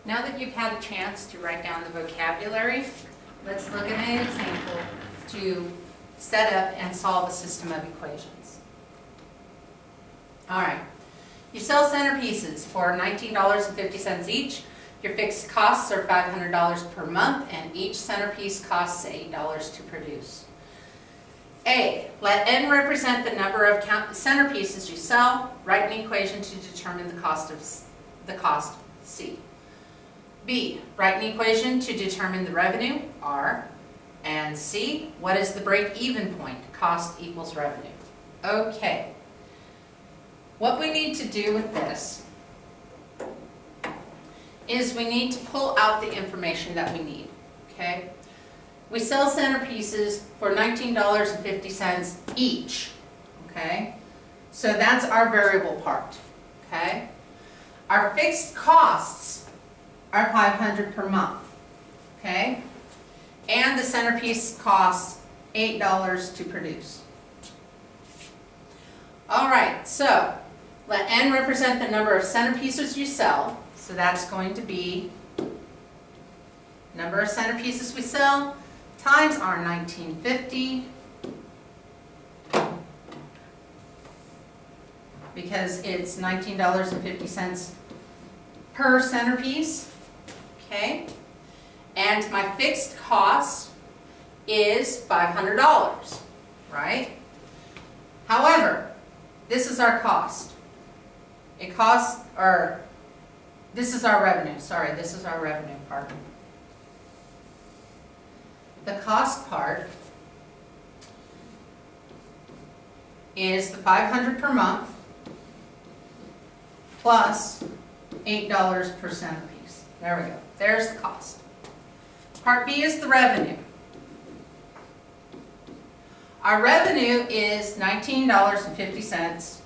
Now that you've had a chance to write down the vocabulary, let's look at an example to set up and solve a system of equations. All right, you sell centerpieces for $19.50 each. Your fixed costs are $500 per month, and each centerpiece costs $8 to produce. A, let n represent the number of centerpieces you sell. Write an equation to determine the cost C. B, write an equation to determine the revenue, R. And C, what is the break-even point? Cost equals revenue. Okay. What we need to do with this is we need to pull out the information that we need, okay? We sell centerpieces for $19.50 each, okay? So that's our variable part, okay? Our fixed costs are $500 per month, okay? And the centerpiece costs $8 to produce. All right, so let n represent the number of centerpieces you sell. So that's going to be number of centerpieces we sell times our $19.50, because it's $19.50 per centerpiece, okay? And my fixed cost is $500, right? However, this is our cost. This is our revenue, sorry, this is our revenue part. The cost part is the $500 per month plus $8 per centerpiece. There we go, there's the cost. Part B is the revenue. Our revenue is $19.50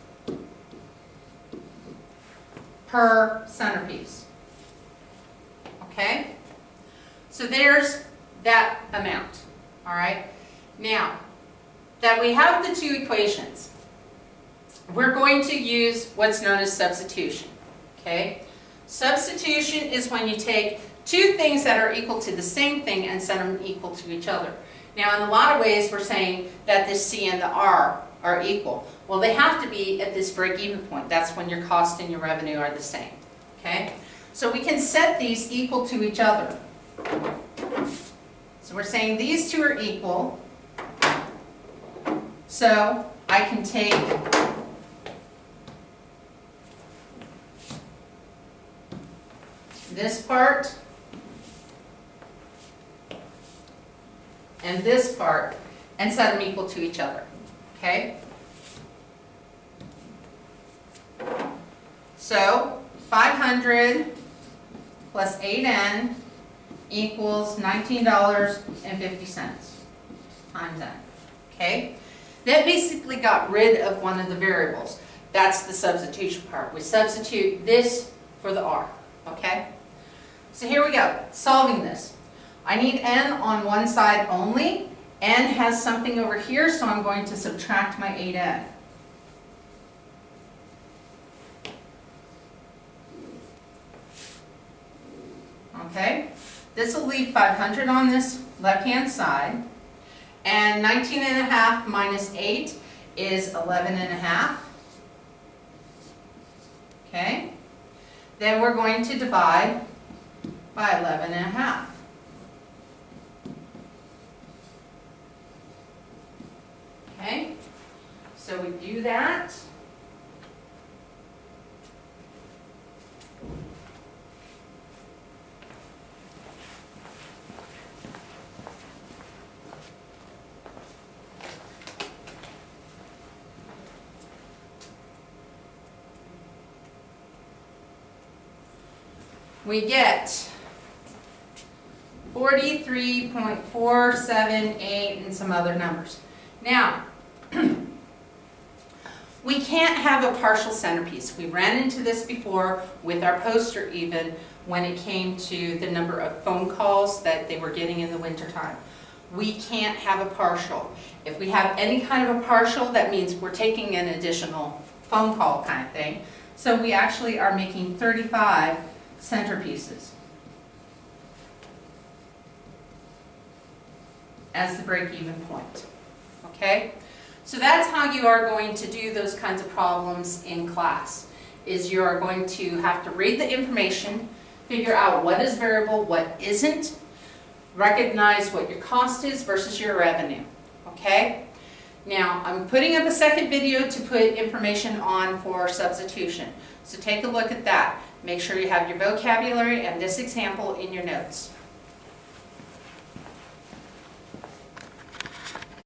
per centerpiece. Okay? So there's that amount. All right? Now, that we have the two equations, we're going to use what's known as substitution. Okay? Substitution is when you take two things that are equal to the same thing and set them equal to each other. Now, in a lot of ways, we're saying that this C and the R are equal. Well, they have to be at this break-even point. That's when your cost and your revenue are the same. Okay? So we can set these equal to each other. So we're saying these two are equal. So I can take this part and this part and set them equal to each other. Okay? So 500 plus 8n equals $19.50 times n. Okay? That basically got rid of one of the variables. That's the substitution part. We substitute this for the r. Okay? So here we go. Solving this. I need n on one side only. N has something over here, so I'm going to subtract my 8n. Okay? This will leave 500 on this left-hand side. And 19.5 minus 8 is 11.5. Okay? Then we're going to divide by 11.5. Okay? So we do that. We get 43.478 and some other numbers. Now, we can't have a partial centerpiece. We ran into this before with our poster even when it came to the number of phone calls that they were getting in the wintertime. We can't have a partial. If we have any kind of a partial, that means we're taking an additional phone call kind of thing. So we actually are making 35 centerpieces. as the break-even point. Okay? So that's how you are going to do those kinds of problems in class, is you are going to have to read the information, figure out what is variable, what isn't, recognize what your cost is versus your revenue. Okay? Now, I'm putting up a second video to put information on for substitution. So take a look at that. Make sure you have your vocabulary and this example in your notes.